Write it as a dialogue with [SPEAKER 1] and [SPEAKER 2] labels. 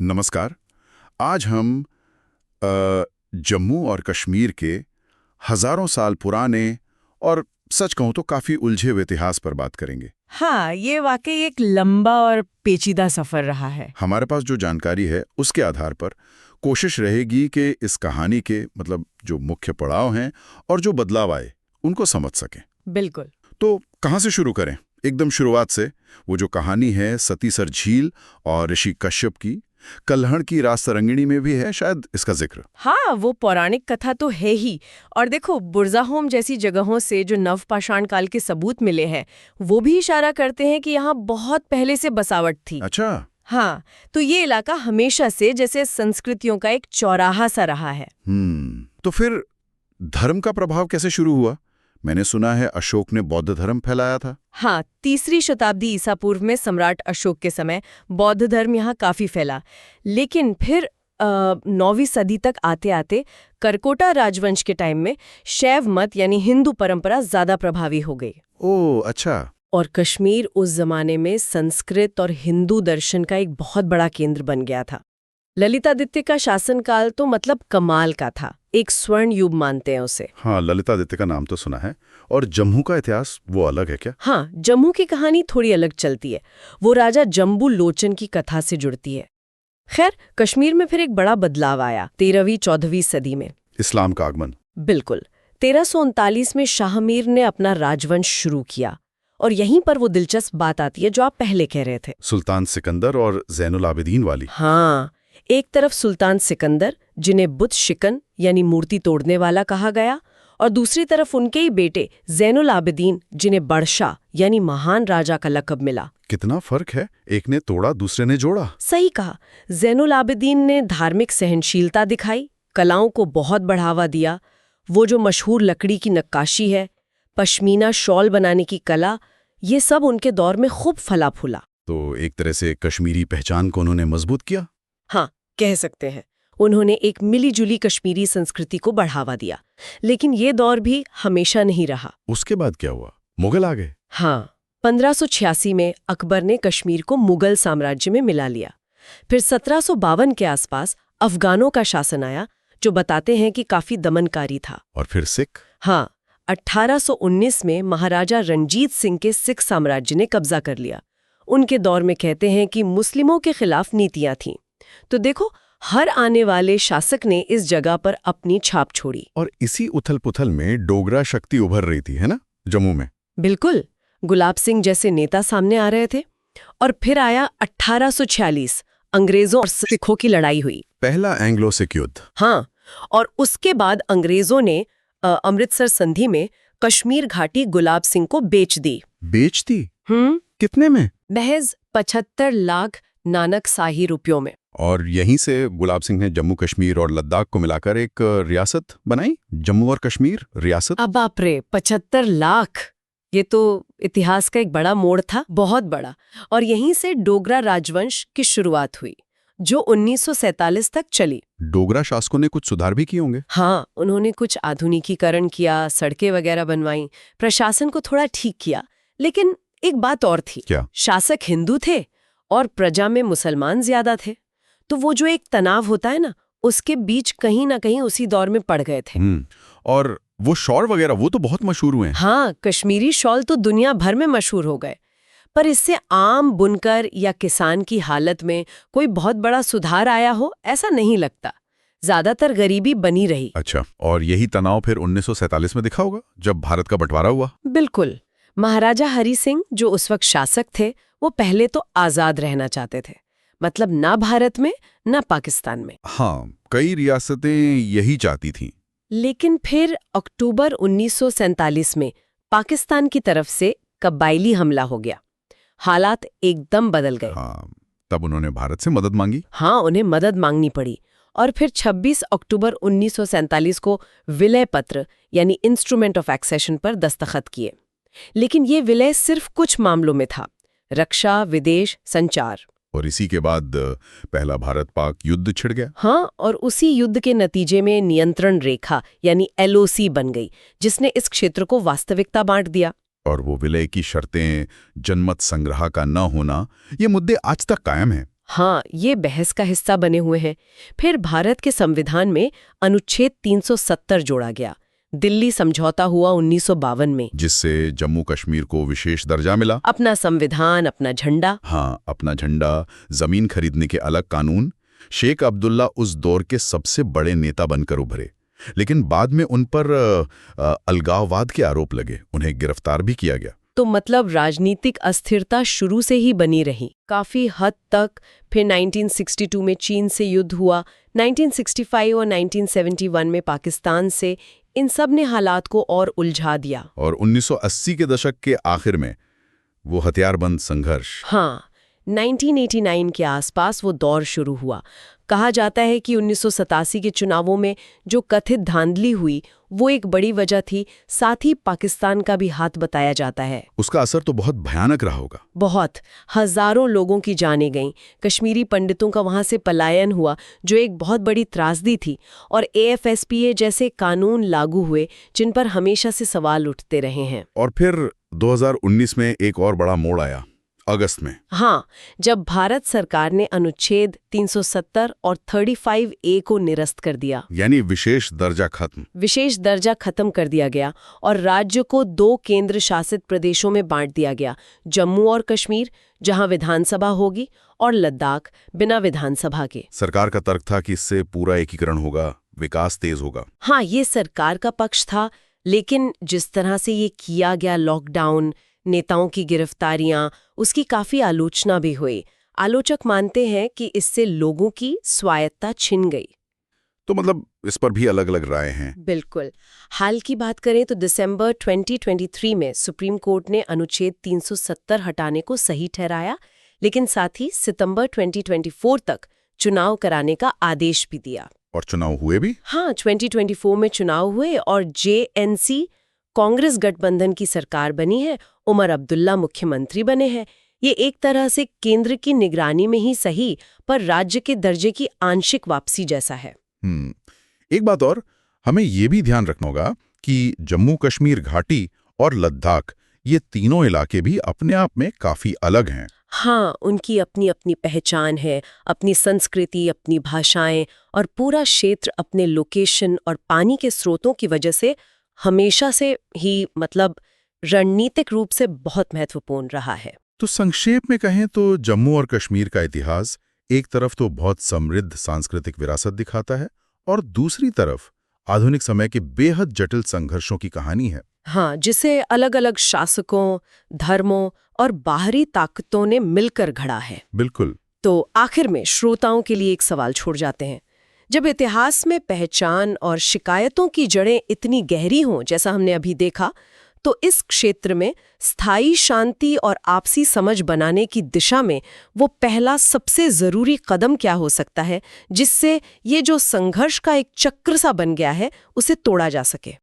[SPEAKER 1] नमस्कार। आज हम जम्मू और कश्मीर के हजारों साल पुराने और सच कहूं तो काफी उलझे हुए इतिहास पर बात करेंगे।
[SPEAKER 2] हाँ, ये वाकई एक लंबा और पेचीदा सफर रहा है।
[SPEAKER 1] हमारे पास जो जानकारी है उसके आधार पर कोशिश रहेगी कि इस कहानी के जो मुख्य पड़ाव हैं और जो बदलाव आए उनको समझ सकें।
[SPEAKER 2] बिल्कुल।
[SPEAKER 1] तो कहाँ से शुरू करें? एकदम शुरुआत से। वो जो कहानी है सतीसर झील और ऋषि कश्यप की, कल्हड़ की राजतरंगिणी में भी है शायद इसका जिक्र।
[SPEAKER 2] हाँ, वो पौराणिक कथा तो है ही। और देखो, बुरज़ाहोम जैसी जगहों से जो नवपाषाण काल के सबूत मिले हैं, वो भी इशारा करते हैं कि यहाँ बहुत पहले से बसावट थी।
[SPEAKER 1] अच्छा।
[SPEAKER 2] हाँ, तो ये इलाका हमेशा से जैसे संस्कृतियों का एक चौराहा सा रहा है।
[SPEAKER 1] तो फिर धर्म का प्रभाव कैसे शुरू हुआ? मैंने सुना है अशोक ने बौद्ध धर्म फैलाया था।
[SPEAKER 2] हाँ, 3री शताब्दी ईसा पूर्व में सम्राट अशोक के समय बौद्ध धर्म यहाँ काफी फैला। लेकिन फिर 9वीं सदी तक आते आते करकोटा राजवंश के टाइम में शैव मत यानी हिंदू परंपरा ज्यादा प्रभावी हो गई।
[SPEAKER 1] ओह अच्छा।
[SPEAKER 2] और कश्मीर उस जमाने में संस्कृत और हिंदू दर्शन का एक बहुत बड़ा केंद्र बन गया था। ललितादित्य का शासनकाल तो मतलब कमाल का था, एक स्वर्ण युग मानते हैं उसे।
[SPEAKER 1] हाँ, ललितादित्य का नाम तो सुना है। और जम्मू का इतिहास वो अलग है क्या?
[SPEAKER 2] हाँ, जम्मू की कहानी थोड़ी अलग चलती है। वो राजा जम्बू लोचन की कथा से जुड़ती है। खैर, कश्मीर में फिर एक बड़ा बदलाव आया 13वीं-14वीं सदी में।
[SPEAKER 1] इस्लाम का आगमन।
[SPEAKER 2] बिल्कुल। 1339 में शाह मीर ने अपना राजवंश शुरू किया। और यहीं पर वो दिलचस्प बात आती है जो आप पहले कह रहे थे,
[SPEAKER 1] सुल्तान सिकंदर और ज़ैनुल आबिदीन वाली।
[SPEAKER 2] हाँ, एक तरफ सुल्तान सिकंदर, जिन्हें बुत शिकन यानी मूर्ति तोड़ने वाला कहा गया, और दूसरी तरफ उनके ही बेटे ज़ैनुल आबिदीन, जिन्हें बड़शाह यानी महान राजा का लक़ब मिला।
[SPEAKER 1] कितना फर्क है, एक ने तोड़ा दूसरे ने जोड़ा।
[SPEAKER 2] सही कहा। ज़ैनुल आबिदीन ने धार्मिक सहनशीलता दिखाई, कलाओं को बहुत बढ़ावा दिया। वो जो मशहूर लकड़ी की नक्काशी है, पश्मीना शॉल बनाने की कला, ये सब उनके दौर में खूब फला फूला।
[SPEAKER 1] तो एक तरह से कश्मीरी पहचान को उन्होंने मजबूत किया।
[SPEAKER 2] हाँ, कह सकते हैं। उन्होंने एक मिली-जुली कश्मीरी संस्कृति को बढ़ावा दिया। लेकिन ये दौर भी हमेशा नहीं रहा।
[SPEAKER 1] उसके बाद क्या हुआ? मुगल आ गए।
[SPEAKER 2] हाँ, 1586 में अकबर ने कश्मीर को मुगल साम्राज्य में मिला लिया। फिर 1752 के आसपास अफगानों का शासन आया, जो बताते हैं कि काफी दमनकारी था।
[SPEAKER 1] और फिर सिख।
[SPEAKER 2] हाँ, 1819 में महाराजा रणजीत सिंह के सिख साम्राज्य ने कब्जा कर लिया। उनके दौर में कहते हैं कि मुस्लिमों के खिलाफ नीतियां थीं। तो देखो, हर आने वाले शासक ने इस जगह पर अपनी छाप छोड़ी।
[SPEAKER 1] और इसी उथल-पुथल में डोगरा शक्ति उभर रही थी, है ना, जम्मू में?
[SPEAKER 2] बिल्कुल, गुलाब सिंह जैसे नेता सामने आ रहे थे। और फिर आया 1846, अंग्रेजों और सिखों की लड़ाई हुई।
[SPEAKER 1] पहला एंग्लो सिख युद्ध।
[SPEAKER 2] हाँ, और उसके बाद अंग्रेजों ने अमृतसर संधि में कश्मीर घाटी गुलाब सिंह को बेच दी।
[SPEAKER 1] बेच दी? कितने में?
[SPEAKER 2] महज 75 लाख नानक शाही रुपयों में।
[SPEAKER 1] और यहीं से गुलाब सिंह ने जम्मू कश्मीर और लद्दाख को मिलाकर एक रियासत बनाई, जम्मू और कश्मीर रियासत।
[SPEAKER 2] अब बाप रे, 75 लाख! ये तो इतिहास का एक बड़ा मोड़ था, बहुत बड़ा। और यहीं से डोगरा राजवंश की शुरुआत हुई, जो 1947 तक चली।
[SPEAKER 1] डोगरा शासकों ने कुछ सुधार भी किए होंगे।
[SPEAKER 2] हाँ, उन्होंने कुछ आधुनिकीकरण किया, सड़कें वगैरह बनवाई, प्रशासन को थोड़ा ठीक किया। लेकिन एक बात और थी।
[SPEAKER 1] क्या?
[SPEAKER 2] शासक हिंदू थे और प्रजा में मुसलमान ज्यादा थे। तो वो जो एक तनाव होता है ना, उसके बीच कहीं ना कहीं उसी दौर में पड़ गए थे।
[SPEAKER 1] और वो शॉल वगैरह वो तो बहुत मशहूर हुए हैं।
[SPEAKER 2] हाँ, कश्मीरी शॉल तो दुनिया भर में मशहूर हो गए। पर इससे आम बुनकर या किसान की हालत में कोई बहुत बड़ा सुधार आया हो, ऐसा नहीं लगता। ज्यादातर गरीबी बनी रही।
[SPEAKER 1] अच्छा, और यही तनाव फिर 1947 में दिखा होगा, जब भारत का बंटवारा हुआ।
[SPEAKER 2] बिल्कुल। महाराजा हरि सिंह, जो उस वक्त शासक थे, वो पहले तो आजाद रहना चाहते थे। मतलब ना भारत में ना पाकिस्तान में।
[SPEAKER 1] हाँ, कई रियासतें यही चाहती थीं।
[SPEAKER 2] लेकिन फिर अक्टूबर 1947 में पाकिस्तान की तरफ से कबायली हमला हो गया। हालात एकदम बदल गए।
[SPEAKER 1] हाँ, तब उन्होंने भारत से मदद मांगी।
[SPEAKER 2] हाँ, उन्हें मदद मांगनी पड़ी। और फिर 26 अक्टूबर 1947 को विलय पत्र यानी इंस्ट्रूमेंट ऑफ एक्सेशन पर दस्तखत किए। लेकिन ये विलय सिर्फ कुछ मामलों में था, रक्षा, विदेश, संचार।
[SPEAKER 1] और इसी के बाद पहला भारत पाक युद्ध छिड़ गया।
[SPEAKER 2] हाँ, और उसी युद्ध के नतीजे में नियंत्रण रेखा यानी LOC बन गई, जिसने इस क्षेत्र को वास्तविकता बांट दिया।
[SPEAKER 1] और वो विलय की शर्तें, जनमत संग्रह का न होना, ये मुद्दे आज तक कायम हैं।
[SPEAKER 2] हाँ, ये बहस का हिस्सा बने हुए हैं। फिर भारत के संविधान में अनुच्छेद 370 जोड़ा गया। दिल्ली समझौता हुआ 1952 में,
[SPEAKER 1] जिससे जम्मू कश्मीर को विशेष दर्जा मिला।
[SPEAKER 2] अपना संविधान, अपना झंडा।
[SPEAKER 1] हाँ, अपना झंडा, जमीन खरीदने के अलग कानून। शेख अब्दुल्ला उस दौर के सबसे बड़े नेता बनकर उभरे, लेकिन बाद में उन पर अलगाववाद के आरोप लगे, उन्हें गिरफ्तार भी किया गया।
[SPEAKER 2] तो मतलब राजनीतिक अस्थिरता शुरू से ही बनी रही, काफी हद तक। फिर 1962 में चीन से युद्ध हुआ, 1965 और 1971 में पाकिस्तान से। इन सब ने हालात को और उलझा दिया।
[SPEAKER 1] और 1980 के दशक के आखिर में वो हथियारबंद संघर्ष।
[SPEAKER 2] हाँ, 1989 के आसपास वो दौर शुरू हुआ। कहा जाता है कि 1987 के चुनावों में जो कथित धांधली हुई वो एक बड़ी वजह थी, साथ ही पाकिस्तान का भी हाथ बताया जाता है।
[SPEAKER 1] उसका असर तो बहुत भयानक रहा होगा।
[SPEAKER 2] बहुत, हजारों लोगों की जानें गईं। कश्मीरी पंडितों का वहां से पलायन हुआ, जो एक बहुत बड़ी त्रासदी थी। और AFSPA जैसे कानून लागू हुए, जिन पर हमेशा से सवाल उठते रहे हैं।
[SPEAKER 1] और फिर 2019 में एक और बड़ा मोड़ आया, अगस्त में।
[SPEAKER 2] हाँ, जब भारत सरकार ने अनुच्छेद 370 और 35A को निरस्त कर दिया,
[SPEAKER 1] यानी विशेष दर्जा खत्म।
[SPEAKER 2] विशेष दर्जा खत्म कर दिया गया और राज्य को 2 केंद्र शासित प्रदेशों में बांट दिया गया, जम्मू और कश्मीर, जहां विधानसभा होगी, और लद्दाख, बिना विधानसभा के।
[SPEAKER 1] सरकार का तर्क था कि इससे पूरा एकीकरण होगा, विकास तेज होगा।
[SPEAKER 2] हाँ, ये सरकार का पक्ष था, लेकिन जिस तरह से ये किया गया, लॉकडाउन, नेताओं की गिरफ्तारियां, उसकी काफी आलोचना भी हुई। आलोचक मानते हैं कि इससे लोगों की स्वायत्ता छिन गई।
[SPEAKER 1] तो मतलब इस पर भी अलग अलग राय हैं।
[SPEAKER 2] बिल्कुल। हाल की बात करें तो दिसंबर 2023 में सुप्रीम कोर्ट ने अनुच्छेद 370 हटाने को सही ठहराया, लेकिन साथ ही सितंबर 2024 तक चुनाव कराने का आदेश भी दिया।
[SPEAKER 1] और चुनाव हुए भी?
[SPEAKER 2] हाँ, 2024 में चुनाव हुए और JNC कांग्रेस गठबंधन की सरकार बनी है। उमर अब्दुल्ला मुख्यमंत्री बने हैं। ये एक तरह से केंद्र की निगरानी में ही सही, पर राज्य के दर्जे की आंशिक वापसी जैसा है।
[SPEAKER 1] एक बात और हमें ये भी ध्यान रखना होगा कि जम्मू कश्मीर घाटी और लद्दाख, ये तीनों इलाके भी अपने आप में काफी अलग हैं।
[SPEAKER 2] हाँ, उनकी अपनी अपनी पहचान है, अपनी संस्कृति, अपनी भाषाएं, और पूरा क्षेत्र अपने लोकेशन और पानी के स्रोतों की वजह से हमेशा से ही रणनीतिक रूप से बहुत महत्वपूर्ण रहा है।
[SPEAKER 1] तो संक्षेप में कहें तो जम्मू और कश्मीर का इतिहास एक तरफ तो बहुत समृद्ध सांस्कृतिक विरासत दिखाता है, और दूसरी तरफ आधुनिक समय के बेहद जटिल संघर्षों की कहानी है।
[SPEAKER 2] हाँ, जिसे अलग अलग शासकों, धर्मों और बाहरी ताकतों ने मिलकर घड़ा है।
[SPEAKER 1] बिल्कुल।
[SPEAKER 2] तो आखिर में श्रोताओं के लिए एक सवाल छोड़ जाते हैं। जब इतिहास में पहचान और शिकायतों की जड़ें इतनी गहरी हों, जैसा हमने अभी देखा, तो इस क्षेत्र में स्थायी शांति और आपसी समझ बनाने की दिशा में वो पहला सबसे जरूरी कदम क्या हो सकता है, जिससे ये जो संघर्ष का एक चक्र सा बन गया है, उसे तोड़ा जा सके?